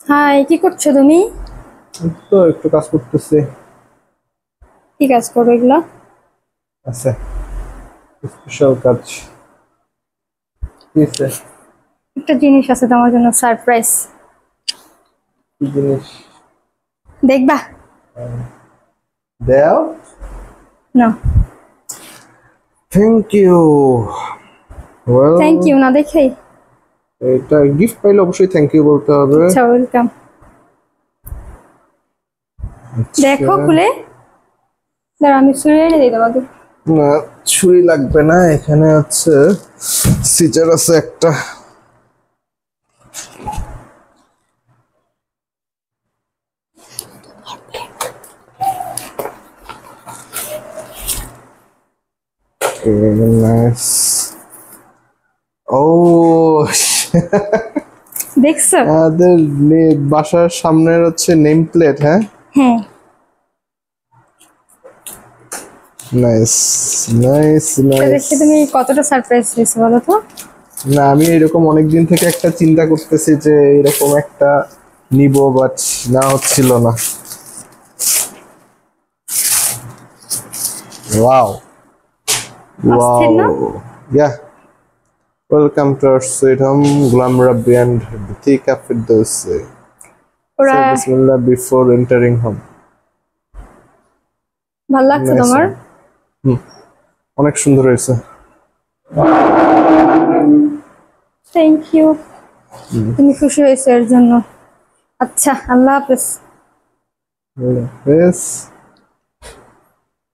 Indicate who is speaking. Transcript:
Speaker 1: High, কি করছো তুমি?
Speaker 2: তো একটু কাজ করতেছি।
Speaker 1: কি কাজ করো এগুলা?
Speaker 2: আছে স্পেশাল কাজ। কি আছে?
Speaker 1: একটা জিনিস আছে তোমার জন্য, সারপ্রাইজ।
Speaker 2: কি জিনিস?
Speaker 1: দেখবা?
Speaker 2: দেও।
Speaker 1: না।
Speaker 2: Thank you. Well,
Speaker 1: thank you না দেখেই।
Speaker 2: এটা গিফট পাইলে অবশ্যই থ্যাংক ইউ বলতে হবে।
Speaker 1: আচ্ছা, ওয়েলকাম। দেখো
Speaker 2: আচ্ছা,
Speaker 1: খুলে। দাঁড়া, আমি ছুরি এনে দিই তোমাকে।
Speaker 2: না ছুরি লাগবে না, এখানে আছে সিজার আছে একটা। নাইস। ও
Speaker 1: দেখছো?
Speaker 2: আমাদের বাসার সামনের হচ্ছে নেম প্লেট, হ্যাঁ।
Speaker 1: হ্যাঁ।
Speaker 2: নাইস, নাইস,
Speaker 1: এটা
Speaker 2: নাইস।
Speaker 1: দেখে তুমি কতটা সারপ্রাইজ হয়েছে বলো তো?
Speaker 2: না, আমি এরকম অনেকদিন থেকে একটা চিন্তা করতেছি যে এরকম একটা নিব, বাট না হচ্ছিল না। ওয়াও,
Speaker 1: অস্থির
Speaker 2: ওয়াও,
Speaker 1: না?
Speaker 2: Yeah. Welcome to our sweet home, Gulam Rabbi and Bithika Firdousi.
Speaker 1: ওরা
Speaker 2: সে বিসমিল্লাহ বিফোর এন্টারিং হোম।
Speaker 1: ভাল লাগছে
Speaker 2: নাইস।
Speaker 1: তোমার?
Speaker 2: হুম, অনেক সুন্দর হয়েছে।
Speaker 1: Thank you. তুমি খুশি হয়েছো এর জন্য। আচ্ছা, আল্লাহ হাফেজ।
Speaker 2: বেশ।